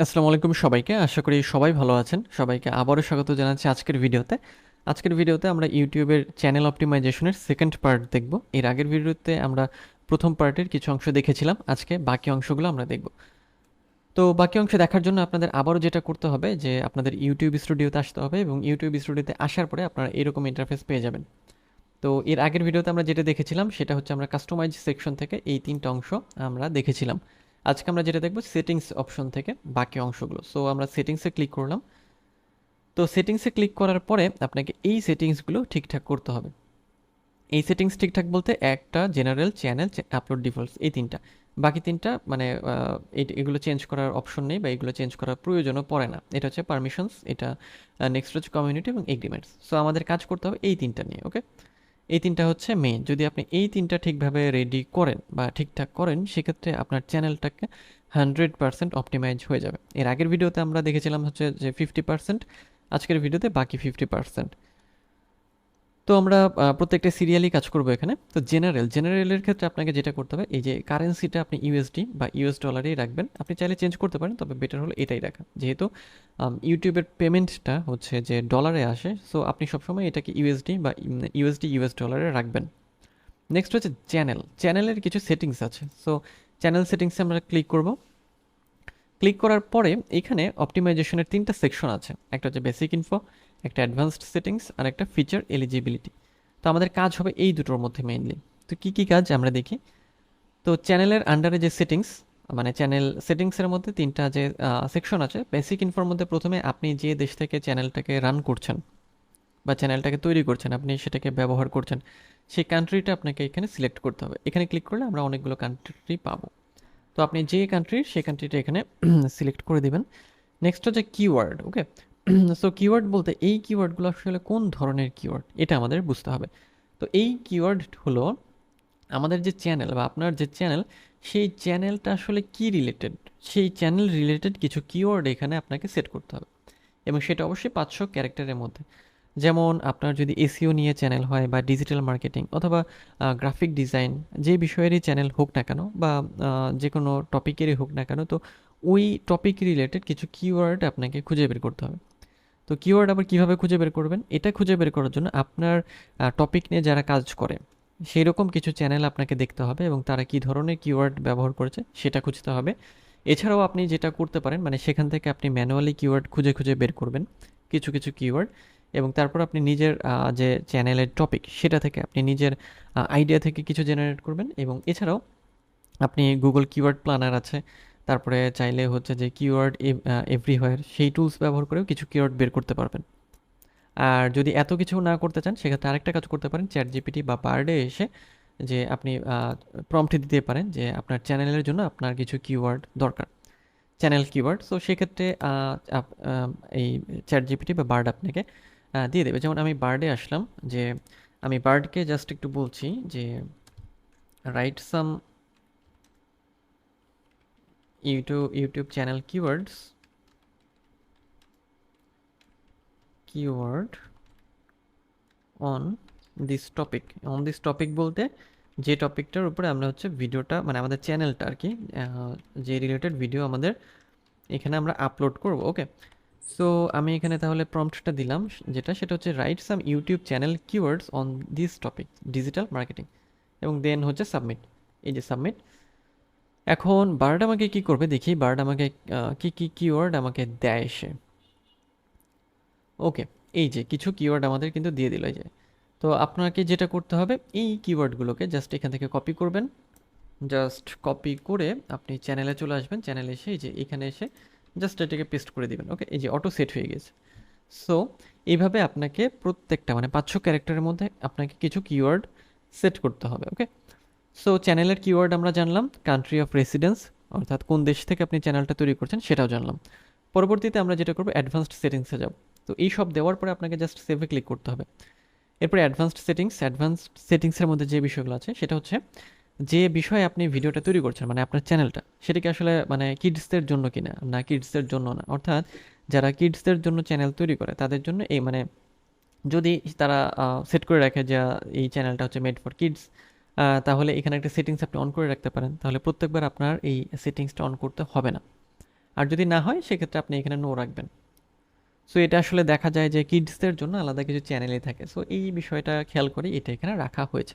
আসসালামু আলাইকুম সবাইকে। আশা করি সবাই ভালো আছেন। সবাইকে আবারও স্বাগত জানাচ্ছি আজকের ভিডিওতে। আজকের ভিডিওতে আমরা ইউটিউবের চ্যানেল অপটিমাইজেশনের সেকেন্ড পার্ট দেখব। এর আগের ভিডিওতে আমরা প্রথম পার্টের কিছু অংশ দেখেছিলাম। আজকে বাকি অংশগুলো আমরা দেখব। তো বাকি অংশ দেখার জন্য আপনাদের আবারও যেটা করতে হবে যে আপনাদের ইউটিউব স্টুডিওতে আসতে হবে এবং ইউটিউব স্টুডিওতে আসার পরে আপনারা এরকম ইন্টারফেস পেয়ে যাবেন। তো এর আগের ভিডিওতে আমরা যেটা দেখেছিলাম সেটা হচ্ছে আমরা কাস্টমাইজ সেকশন থেকে এই ৩ টা অংশ আমরা দেখেছিলাম। আজকে আমরা যেটা দেখব সেটিংস অপশন থেকে বাকি অংশগুলো। সো আমরা সেটিংসে ক্লিক করলাম। তো সেটিংসে ক্লিক করার পরে আপনাকে এই সেটিংসগুলো ঠিকঠাক করতে হবে। এই সেটিংস ঠিকঠাক বলতে একটা জেনারেল চ্যানেল আপলোড ডিফল্টস এই ৩ টা। বাকি ৩ টা মানে এগুলো চেঞ্জ করার অপশন নেই বা এগুলো চেঞ্জ করার প্রয়োজনও পড়ে না। এটা হচ্ছে পারমিশনস, এটা নেক্সট হচ্ছে কমিউনিটি এবং এগ্রিমেন্টস। সো আমাদের কাজ করতে হবে এই ৩ টা নিয়ে, ওকে? এই ৩ টা হচ্ছে মেইন। যদি আপনি এই ৩ টা ঠিকভাবে রেডি করেন বা ঠিকঠাক করেন, সেক্ষেত্রে আপনার চ্যানেলটাকে 100% অপটিমাইজ হয়ে যাবে। এর আগের ভিডিওতে আমরা দেখেছিলাম হচ্ছে যে 50%, আজকের ভিডিওতে বাকি 50%। তো আমরা প্রত্যেকটা সিরিয়ালই কাজ করব এখানে। তো জেনারেলের ক্ষেত্রে আপনাকে যেটা করতে হবে, এই যে কারেন্সিটা আপনি ইউএসডি বা ইউএস ডলারেই রাখবেন। আপনি চাইলে চেঞ্জ করতে পারেন, তবে বেটার হলো এটাই রাখা। যেহেতু ইউটিউবের পেমেন্টটা হচ্ছে যে ডলারে আসে, সো আপনি সবসময় এটাকে ইউএসডি বা ইউএসডি ইউএস ডলারে রাখবেন। নেক্সট হচ্ছে চ্যানেলের কিছু সেটিংস আছে। সো চ্যানেল সেটিংসে আমরা ক্লিক করব। ক্লিক করার পরে এখানে অপটিমাইজেশনের ৩টা সেকশন আছে। একটা হচ্ছে বেসিক ইনফো, একটা অ্যাডভান্সড সেটিংস আর একটা ফিচার এলিজিবিলিটি। তো আমাদের কাজ হবে এই দুটোর মধ্যে মেইনলি। তো কি কি কাজ আমরা দেখি। তো চ্যানেলের আন্ডারে যে সেটিংস, মানে চ্যানেল সেটিংসের মধ্যে ৩টা যে সেকশন আছে। বেসিক ইনফোর মধ্যে প্রথমে আপনি যে দেশ থেকে চ্যানেলটাকে রান করছেন বা চ্যানেলটাকে তৈরি করছেন, আপনি সেটাকে ব্যবহার করছেন, সেই কান্ট্রিটা আপনাকে এখানে সিলেক্ট করতে হবে। এখানে ক্লিক করলে আমরা অনেকগুলো কান্ট্রি পাবো। তো আপনি যে কান্ট্রির, সেই কান্ট্রিটা এখানে সিলেক্ট করে দিবেন। নেক্সট হচ্ছে কিওয়ার্ড, ওকে? সো কিওয়ার্ড বলতে এই কিওয়ার্ডগুলো আসলে কোন ধরনের কিওয়ার্ড এটা আমাদের বুঝতে হবে। তো এই কিওয়ার্ড হলো আমাদের যে চ্যানেল বা আপনার যে চ্যানেল, সেই চ্যানেলটা আসলে কি রিলেটেড, সেই চ্যানেল রিলেটেড কিছু কিওয়ার্ড এখানে আপনাকে সেট করতে হবে এবং সেটা অবশ্যই ৫০০ ক্যারেক্টারের মধ্যে। যেমন আপনার যদি এসইও নিয়ে চ্যানেল হয় বা ডিজিটাল মার্কেটিং অথবা গ্রাফিক ডিজাইন, যে বিষয়েরই চ্যানেল হোক না কেন বা যে কোনো টপিকেরই হোক না কেন, তো ওই টপিক রিলেটেড কিছু কিওয়ার্ড আপনাকে খুঁজে বের করতে হবে। তো কিওয়ার্ড আবার কীভাবে খুঁজে বের করবেন, এটা খুঁজে বের করার জন্য আপনার টপিক নিয়ে যারা কাজ করে সেই রকম কিছু চ্যানেল আপনাকে দেখতে হবে এবং তারা কী ধরনের কিওয়ার্ড ব্যবহার করেছে সেটা খুঁজতে হবে। এছাড়াও আপনি যেটা করতে পারেন, মানে সেখান থেকে আপনি ম্যানুয়ালি কিওয়ার্ড খুঁজে খুঁজে বের করবেন কিছু কিছু কিওয়ার্ড, এবং তারপর আপনি নিজের যে চ্যানেলের টপিক সেটা থেকে আপনি নিজের আইডিয়া থেকে কিছু জেনারেট করবেন। এবং এছাড়াও আপনি গুগল কিওয়ার্ড প্ল্যানার আছে, তারপরে চাইলে হচ্ছে যে কিওয়ার্ড এভরিহোয়ার, সেই টুলস ব্যবহার করেও কিছু কিওয়ার্ড বের করতে পারবেন। আর যদি এত কিছু না করতে চান, সেক্ষেত্রে আরেকটা কাজ করতে পারেন, চ্যাট জিপিটি বা বার্ডে এসে যে আপনি প্রম্পট দিতে পারেন যে আপনার চ্যানেলের জন্য আপনার কিছু কিওয়ার্ড দরকার, চ্যানেল কিওয়ার্ড। সো সেক্ষেত্রে এই চ্যাট জিপিটি বা বার্ড আপনাকে দিয়ে দেবে। যেমন আমি বার্ডে আসলাম, যে আমি বার্ডকে জাস্ট একটু বলছি যে write some YouTube channel keyword on this topic বলতে যে টপিকটার উপরে আমরা হচ্ছে ভিডিওটা, মানে আমাদের চ্যানেলটা আর কি, যে রিলেটেড ভিডিও আমাদের এখানে আমরা আপলোড করব, ওকে? সো আমি এখানে তাহলে প্রম্পটটা দিলাম, সেটা হচ্ছে write some YouTube channel keywords on this topic digital marketing, এবং দেন হচ্ছে সাবমিট। এই যে সাবমিট। এখন বার্ড আমাকে কি করবে দেখি, বার্ড আমাকে কি কি কিওয়ার্ড আমাকে দেয় সে। ওকে, এই যে কিছু কিওয়ার্ড আমাদের কিন্তু দিয়ে দিল, এই যে। তো আপনাকে যেটা করতে হবে, এই কিওয়ার্ডগুলোকে জাস্ট এখান থেকে কপি করবেন। জাস্ট কপি করে আপনি চ্যানেলে চলে আসবেন। চ্যানেলে এসে এই যে এখানে এসে জাস্ট এটাকে পেস্ট করে দিবেন, ওকে? এই যে অটো সেট হয়ে গেছে। সো এইভাবে আপনাকে প্রত্যেকটা, মানে ৫০০ ক্যারেক্টারের মধ্যে আপনাকে কিছু কিওয়ার্ড সেট করতে হবে, ওকে? সো চ্যানেলের কিওয়ার্ড আমরা জানলাম, কান্ট্রি অফ রেসিডেন্স অর্থাৎ কোন দেশ থেকে আপনি চ্যানেলটা তৈরি করছেন সেটাও জানলাম। পরবর্তীতে আমরা যেটা করবো, অ্যাডভান্সড সেটিংসে যাব। তো এই সব দেওয়ার পরে আপনাকে জাস্ট সেভে ক্লিক করতে হবে। এরপরে অ্যাডভান্সড সেটিংসের মধ্যে যে বিষয়গুলো আছে সেটা হচ্ছে যে বিষয়ে আপনি ভিডিওটা তৈরি করছেন, মানে আপনার চ্যানেলটা, সেটা কি আসলে মানে কিডসদের জন্য কিনা না কিডসদের জন্য না। অর্থাৎ যারা কিডসদের জন্য চ্যানেল তৈরি করে তাদের জন্য এই, মানে যদি তারা সেট করে রাখে যে এই চ্যানেলটা হচ্ছে মেড ফর কিডস, তাহলে এখানে একটা সেটিংস আপনি অন করে রাখতে পারেন, তাহলে প্রত্যেকবার আপনার এই সেটিংসটা অন করতে হবে না। আর যদি না হয় সেক্ষেত্রে আপনি এখানে নো রাখবেন। সো এটা আসলে দেখা যায় যে কিডসদের জন্য আলাদা কিছু চ্যানেলই থাকে, সো এই বিষয়টা খেয়াল করে এটা এখানে রাখা হয়েছে।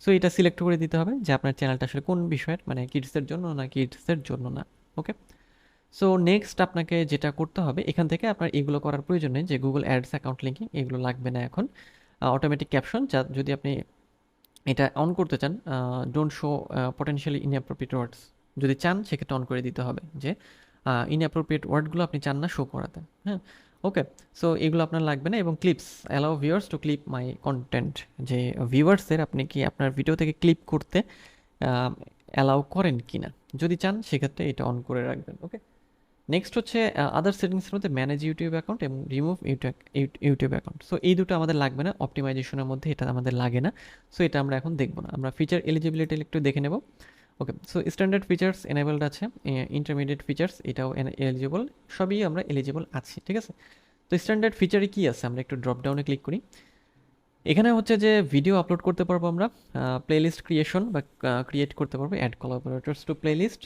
সো এটা সিলেক্ট করে দিতে হবে যে আপনার চ্যানেলটা আসলে কোন বিষয়ের, মানে কিডসদের জন্য না কিডসদের জন্য না। ওকে, সো নেক্সট আপনাকে যেটা করতে হবে, এখান থেকে আপনার এগুলো করার প্রয়োজন নেই যে গুগল অ্যাডস অ্যাকাউন্ট লিঙ্কিং, এগুলো লাগবে না এখন। অটোমেটিক ক্যাপশন যা যদি আপনি এটা অন করতে চান, ডোন্ট শো পটেনশিয়ালি ইনঅ্যাপ্রোপ্রিয়েট ওয়ার্ডস যদি চান সেক্ষেত্রে অন করে দিতে হবে যে ইনঅ্যাপ্রোপ্রিয়েট ওয়ার্ডগুলো আপনি চান না শো করাতে। হ্যাঁ, ওকে, সো এগুলো আপনার লাগবে না। এবং clips, allow viewers to clip my content, যে ভিউয়ার্সের আপনি কি আপনার ভিডিও থেকে ক্লিপ করতে অ্যালাউ করেন কি না, যদি চান সেক্ষেত্রে এটা অন করে রাখবেন। ওকে, নেক্সট হচ্ছে আদার সেটিংসের মধ্যে ম্যানেজ ইউটিউব অ্যাকাউন্ট এবং রিমুভ ইউটিউব অ্যাকাউন্ট। সো এই দুটো আমাদের লাগবে না, অপটিমাইজেশনের মধ্যে এটা আমাদের লাগে না। সো এটা আমরা এখন দেখবো না, আমরা ফিচার এলিজিবিলিটি একটু দেখে নেব। ওকে, সো স্ট্যান্ডার্ড ফিচার্স এনেবলড আছে, ইন্টারমিডিয়েট ফিচার্স এটাও এলিজিবল, সবই আমরা এলিজিবল আছি, ঠিক আছে। তো স্ট্যান্ডার্ড ফিচারে কি আছে, আমরা একটু ড্রপ ডাউনে ক্লিক করি। এখানে হচ্ছে যে ভিডিও আপলোড করতে পারবো আমরা, প্লেলিস্ট ক্রিয়েশন বা ক্রিয়েট করতে পারবো, add collaborators to playlist,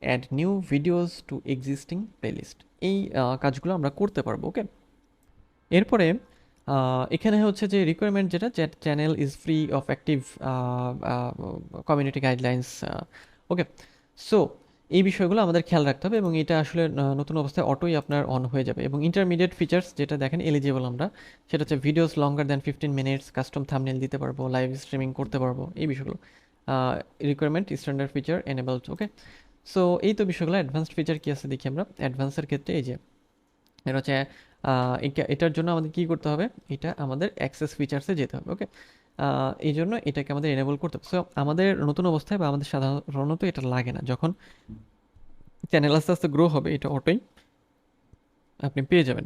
add new videos to existing playlist, এই কাজগুলো আমরা করতে পারবো। ওকে, এরপরে এখানে হচ্ছে যে রিকোয়ারমেন্ট যেটা, channel is free of active community guidelines. Okay, so এই বিষয়গুলো আমাদের খেয়াল রাখতে হবে এবং এটা আসলে নতুন অবস্থায় অটোই আপনার অন হয়ে যাবে। এবং ইন্টারমিডিয়েট ফিচার্স যেটা দেখেন এলিজিবল আমরা, সেটা হচ্ছে ভিডিওস লঙ্গার দ্যান 15 মিনিটস, কাস্টম থাম্বনেল দিতে পারবো, লাইভ স্ট্রিমিং করতে পারবো, এই বিষয়গুলো রিকোয়ারমেন্ট স্ট্যান্ডার্ড ফিচার এনেবলড। ওকে, সো এই তো বিষয়গুলো। অ্যাডভান্সড ফিচার কী আছে দেখি আমরা। অ্যাডভান্সের ক্ষেত্রে এই যে এটা হচ্ছে এটার জন্য আমাদের কি করতে হবে, এটা আমাদের অ্যাক্সেস ফিচার্সে যেতে হবে। ওকে, এই জন্য এটাকে আমাদের এনেবল করতে হবে। সো আমাদের নতুন অবস্থায় বা আমাদের সাধারণত এটা লাগে না, যখন চ্যানেল আস্তে আস্তে গ্রো হবে এটা অটোই আপনি পেয়ে যাবেন।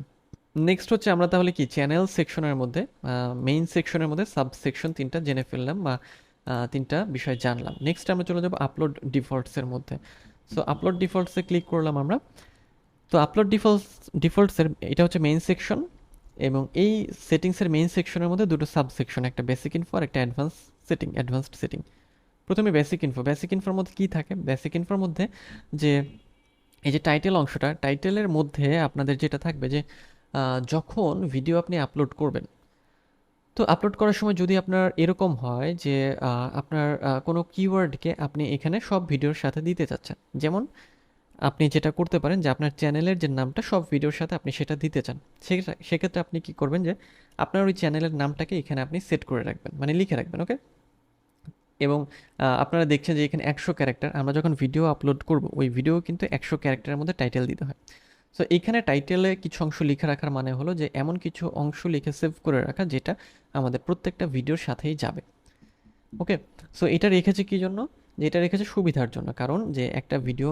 নেক্সট হচ্ছে আমরা তাহলে কি চ্যানেল সেকশনের মধ্যে, মেইন সেকশনের মধ্যে সাব সেকশন তিনটা জেনে ফেললাম বা তিনটা বিষয় জানলাম। নেক্সট আমরা চলে যাবো আপলোড ডিফল্টসের মধ্যে। সো আপলোড ডিফল্টসে ক্লিক করলাম আমরা। তো আপলোড ডিফল্টসের এটা হচ্ছে মেইন সেকশন, এবং এই সেটিংসের মেইন সেকশনের মধ্যে দুটো সাব সেকশন, একটা বেসিক ইনফো আর একটা অ্যাডভান্সড সেটিং। প্রথমে বেসিক ইনফোর মধ্যে কী থাকে, বেসিক ইনফোর মধ্যে যে এই যে টাইটেল অংশটা, টাইটেলের মধ্যে আপনাদের যেটা থাকবে যে যখন ভিডিও আপনি আপলোড করবেন, তো আপলোড করার সময় যদি আপনার এরকম হয় যে আপনার কোনো কিওয়ার্ডকে আপনি এখানে সব ভিডিওর সাথে দিতে চাচ্ছেন, যেমন আপনি যেটা করতে পারেন যে আপনার চ্যানেলের যে নামটা সব ভিডিওর সাথে আপনি সেটা দিতে চান, সেক্ষেত্রে আপনি কি করবেন যে আপনার ওই চ্যানেলের নামটাকে এখানে আপনি সেট করে রাখবেন, মানে লিখে রাখবেন। ওকে, এবং আপনারা দেখছেন যে এখানে 100 ক্যারেক্টার, আমরা যখন ভিডিও আপলোড করব ওই ভিডিও কিন্তু 100 ক্যারেক্টারের মধ্যে টাইটেল দিতে হয়। সো এইখানে টাইটেলে কিছু অংশ লিখে রাখার মানে হলো যে এমন কিছু অংশ লিখে সেভ করে রাখা যেটা আমাদের প্রত্যেকটা ভিডিওর সাথেই যাবে। ওকে, সো এটা রেখেছে কি জন্য, যে এটা রেখেছে সুবিধার জন্য, কারণ যে একটা ভিডিও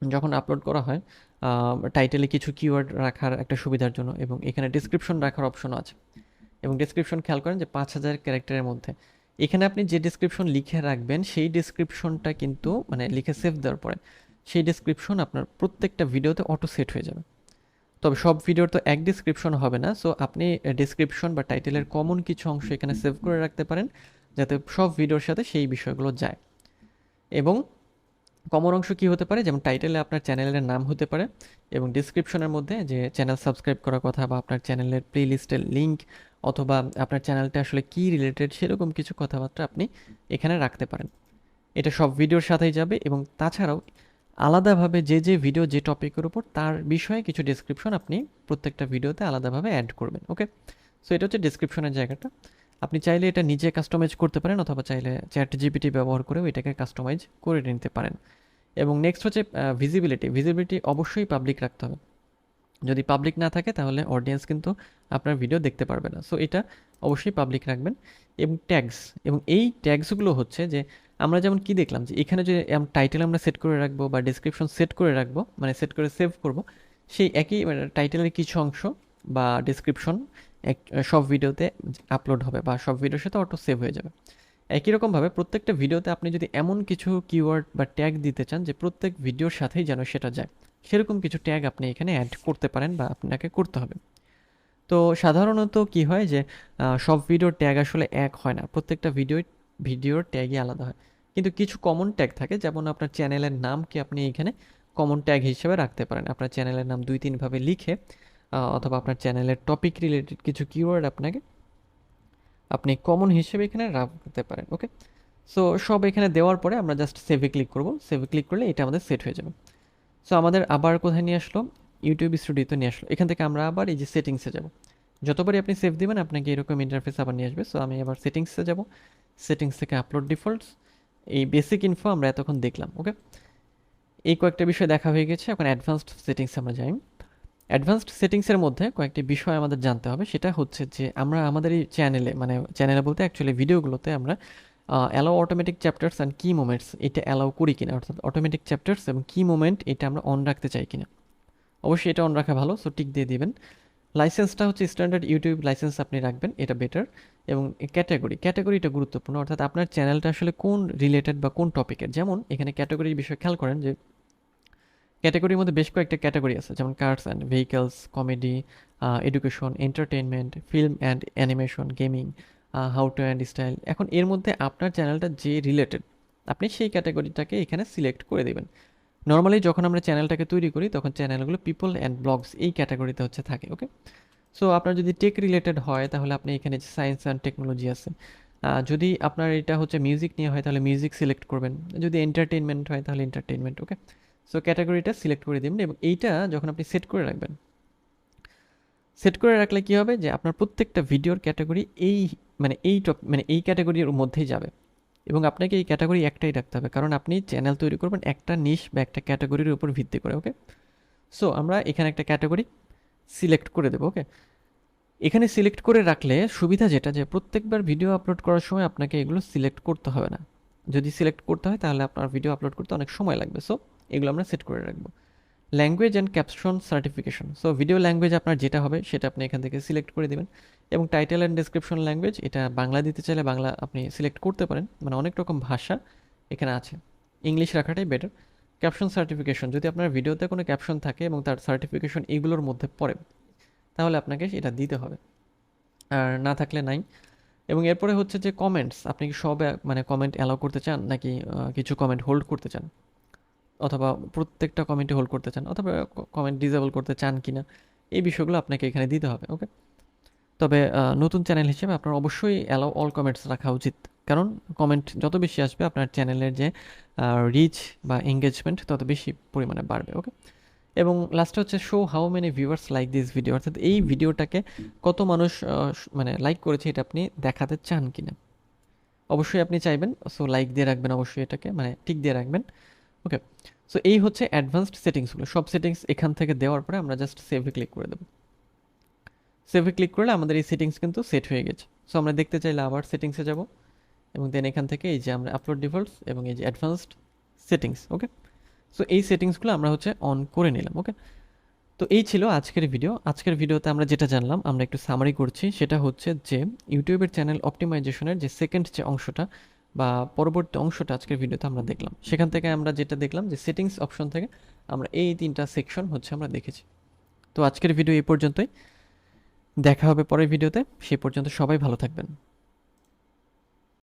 যখন আপলোড করা হয় টাইটেলে কিছু কিওয়ার্ড রাখার একটা সুবিধার জন্য, এবং এখানে ডিসক্রিপশন রাখার অপশনও আছে। এবং ডিসক্রিপশন খেয়াল করেন যে 5000 ক্যারেক্টারের মধ্যে এখানে আপনি যে ডিসক্রিপশন লিখে রাখবেন সেই ডিসক্রিপশনটা কিন্তু মানে লিখে সেভ দেওয়ার পরে সেই ডিসক্রিপশন আপনার প্রত্যেকটা ভিডিওতে অটো সেট হয়ে যাবে। তবে সব ভিডিওর তো এক ডিসক্রিপশন হবে না, সো আপনি ডিসক্রিপশন বা টাইটেলের কমন কিছু অংশ এখানে সেভ করে রাখতে পারেন যাতে সব ভিডিওর সাথে সেই বিষয়গুলো যায়। এবং কমন অংশ কী হতে পারে, যেমন টাইটেলে আপনার চ্যানেলের নাম হতে পারে, এবং ডিসক্রিপশনের মধ্যে যে চ্যানেল সাবস্ক্রাইব করার কথা বা আপনার চ্যানেলের প্লেলিস্টের লিঙ্ক, অথবা আপনার চ্যানেলটা আসলে কী রিলেটেড সেরকম কিছু কথাবার্তা আপনি এখানে রাখতে পারেন। এটা সব ভিডিওর সাথেই যাবে, এবং তাছাড়াও আলাদাভাবে যে ভিডিও যে টপিকের উপর তার বিষয়ে কিছু ডিসক্রিপশন আপনি প্রত্যেকটা ভিডিওতে আলাদাভাবে অ্যাড করবেন। ওকে, সো এটা হচ্ছে ডিসক্রিপশনের জায়গাটা। আপনি চাইলে এটা নিজে কাস্টমাইজ করতে পারেন, অথবা চাইলে চ্যাট জিপিটি ব্যবহার করেও এটাকে কাস্টমাইজ করে নিতে পারেন। এবং নেক্সট হচ্ছে ভিজিবিলিটি অবশ্যই পাবলিক রাখতে হবে। যদি পাবলিক না থাকে তাহলে অডিয়েন্স কিন্তু আপনার ভিডিও দেখতে পারবে না, সো এটা অবশ্যই পাবলিক রাখবেন। এবং ট্যাগস, এবং এই ট্যাগসগুলো হচ্ছে যে আমরা যেমন কি দেখলাম যে এখানে যে টাইটেল আমরা সেট করে রাখবো বা ডিসক্রিপশন সেট করে রাখবো, মানে সেট করে সেভ করব, সেই একই টাইটেলের কিছু অংশ বা ডিসক্রিপশন সব ভিডিওতে আপলোড হবে বা সব ভিডিওর সাথে অটো সেভ হয়ে যাবে। একই রকমভাবে প্রত্যেকটা ভিডিওতে আপনি যদি এমন কিছু কিওয়ার্ড বা ট্যাগ দিতে চান যে প্রত্যেক ভিডিওর সাথেই যেন সেটা যায়, সেরকম কিছু ট্যাগ আপনি এখানে অ্যাড করতে পারেন বা আপনাকে করতে হবে। তো সাধারণত কি হয় যে সব ভিডিওর ট্যাগ আসলে এক হয় না, প্রত্যেকটা ভিডিওর ট্যাগই আলাদা হয়, কিন্তু কিছু কমন ট্যাগ থাকে, যেমন আপনার চ্যানেলের নামকে আপনি এখানে কমন ট্যাগ হিসেবে রাখতে পারেন। আপনার চ্যানেলের নাম 2-3 ভাবে লিখে অথবা আপনার চ্যানেলের টপিক রিলেটেড কিছু কিওয়ার্ড আপনি কমন হিসেবে এখানে রাখতে পারেন। ওকে, সো সব এখানে দেওয়ার পরে আমরা জাস্ট সেভে ক্লিক করব। সেভে ক্লিক করলে এটা আমাদের সেট হয়ে যাবে। সো আমাদের আবার কোথায় নিয়ে আসলো, ইউটিউব স্টুডিওতে নিয়ে আসলো। এখান থেকে আমরা আবার এই যে সেটিংসে যাব। যতবারই আপনি সেভ দিবেন আপনাকে এরকম ইন্টারফেস আবার নিয়ে আসবে। সো আমি আবার সেটিংসে যাব, সেটিংস থেকে আপলোড ডিফল্টস, এই বেসিক ইনফো আমরা এতক্ষণ দেখলাম। ওকে, এই কয়েকটা বিষয় দেখা হয়ে গেছে। এখন অ্যাডভান্সড সেটিংসে আমরা যাই। অ্যাডভান্সড সেটিংসের মধ্যে কয়েকটি বিষয় আমাদের জানতে হবে। সেটা হচ্ছে যে আমরা আমাদের এই চ্যানেলে, মানে চ্যানেলে বলতে অ্যাকচুয়ালি ভিডিওগুলোতে আমরা অ্যালাউ অটোমেটিক চ্যাপ্টার্স অ্যান্ড কি মোমেন্টস এটা অ্যালাউ করি কিনা, অর্থাৎ অটোমেটিক চ্যাপ্টার্স এবং কি মোমেন্ট এটা আমরা অন রাখতে চাই কিনা। অবশ্যই এটা অন রাখা ভালো, সো টিক দিয়ে দিবেন। লাইসেন্সটা হচ্ছে স্ট্যান্ডার্ড ইউটিউব লাইসেন্স আপনি রাখবেন, এটা বেটার। এবং ক্যাটাগরিটা গুরুত্বপূর্ণ, অর্থাৎ আপনার চ্যানেলটা আসলে কোন রিলেটেড বা কোন টপিকের। যেমন এখানে ক্যাটাগরির বিষয় খেয়াল করেন যে ক্যাটাগরির মধ্যে বেশ কয়েকটা ক্যাটাগরি আছে, যেমন cars and vehicles, comedy, education, entertainment, film and animation, gaming, how to and style. এখন এর মধ্যে আপনার চ্যানেলটা যে রিলেটেড আপনি সেই ক্যাটাগরিটাকে এখানে সিলেক্ট করে দেবেন। নর্মালি যখন আমরা চ্যানেলটাকে তৈরি করি তখন চ্যানেলগুলো পিপল অ্যান্ড ব্লগস এই ক্যাটাগরিতে হচ্ছে থাকে। ওকে, সো আপনার যদি টেক রিলেটেড হয় তাহলে আপনি এখানে সায়েন্স অ্যান্ড টেকনোলজি আছে। যদি আপনার এটা হচ্ছে মিউজিক নিয়ে হয় তাহলে মিউজিক সিলেক্ট করবেন, যদি এন্টারটেনমেন্ট হয় তাহলে এন্টারটেনমেন্ট। ওকে, সো ক্যাটাগরিটা সিলেক্ট করে দিবেন এবং এইটা যখন আপনি সেট করে রাখবেন, সেট করে রাখলে কী হবে যে আপনার প্রত্যেকটা ভিডিওর ক্যাটাগরি এই ক্যাটাগরির মধ্যেই যাবে। এবং আপনাকে এই ক্যাটাগরি একটাই রাখতে হবে, কারণ আপনি চ্যানেল তৈরি করবেন একটা নিশ বা একটা ক্যাটাগরির উপর ভিত্তি করে। ওকে, সো আমরা এখানে একটা ক্যাটাগরি সিলেক্ট করে দেবো। ওকে, এখানে সিলেক্ট করে রাখলে সুবিধা যেটা, যে প্রত্যেকবার ভিডিও আপলোড করার সময় আপনাকে এগুলো সিলেক্ট করতে হবে না। যদি সিলেক্ট করতে হয় তাহলে আপনার ভিডিও আপলোড করতে অনেক সময় লাগবে। সো এগুলো আমরা সেট করে রাখবো। Language and caption certification, so video language আপনার যেটা হবে সেটা আপনি এখান থেকে সিলেক্ট করে দেবেন। এবং টাইটেল অ্যান্ড ডেসক্রিপশন ল্যাঙ্গুয়েজ, এটা বাংলা দিতে চাইলে বাংলা আপনি সিলেক্ট করতে পারেন, মানে অনেক রকম ভাষা এখানে আছে, ইংলিশ রাখাটাই বেটার। ক্যাপশন সার্টিফিকেশন, যদি আপনার ভিডিওতে কোনো ক্যাপশন থাকে এবং তার সার্টিফিকেশন এইগুলোর মধ্যে পড়ে তাহলে আপনাকে এটা দিতে হবে, আর না থাকলে নাই। এবং এরপরে হচ্ছে যে কমেন্টস, আপনি কি সব মানে কমেন্ট অ্যালাউ করতে চান নাকি কিছু কমেন্ট হোল্ড করতে চান, অথবা প্রত্যেকটা কমেন্টে হোল্ড করতে চান, অথবা কমেন্ট ডিসেবল করতে চান কিনা, এই বিষয়গুলো আপনাকে এখানে দিতে হবে। ওকে, তবে নতুন চ্যানেল হিসেবে আপনার অবশ্যই অ্যালাউ অল কমেন্টস রাখা উচিত, কারণ কমেন্ট যত বেশি আসবে আপনার চ্যানেলের যে রিচ বা এঙ্গেজমেন্ট তত বেশি পরিমাণে বাড়বে। ওকে, এবং লাস্টে হচ্ছে show how many viewers like this video, অর্থাৎ এই ভিডিওটাকে কত মানুষ মানে লাইক করেছে এটা আপনি দেখাতে চান কিনা। অবশ্যই আপনি চাইবেন, সো লাইক দিয়ে রাখবেন, অবশ্যই এটাকে মানে টিক দিয়ে রাখবেন। ওকে, সো এই হচ্ছে অ্যাডভান্সড সেটিংসগুলো। সব সেটিংস এখান থেকে দেওয়ার পরে আমরা জাস্ট সেভে ক্লিক করে দেবো। সেভে ক্লিক করলে আমাদের এই সেটিংস কিন্তু সেট হয়ে গেছে। সো আমরা দেখতে চাইলে আবার সেটিংসে যাব এবং দেন এখান থেকে এই যে আমরা আপলোড ডিফল্টস এবং এই যে অ্যাডভান্সড সেটিংস। ওকে, সো এই সেটিংসগুলো আমরা হচ্ছে অন করে নিলাম। ওকে, তো এই ছিল আজকের ভিডিও। আজকের ভিডিওতে আমরা যেটা জানলাম, আমরা একটু সামারি করছি, সেটা হচ্ছে যে ইউটিউবের চ্যানেল অপটিমাইজেশনের যে সেকেন্ড যে অংশটা বা পরবর্তী অংশটা আজকের ভিডিওতে আমরা দেখলাম। সেখান থেকে আমরা যেটা দেখলাম যে সেটিংস অপশন থেকে আমরা এই 3টা সেকশন হচ্ছে আমরা দেখেছি। তো আজকের ভিডিও এই পর্যন্তই, দেখা হবে পরের ভিডিওতে। সেই পর্যন্ত সবাই ভালো থাকবেন।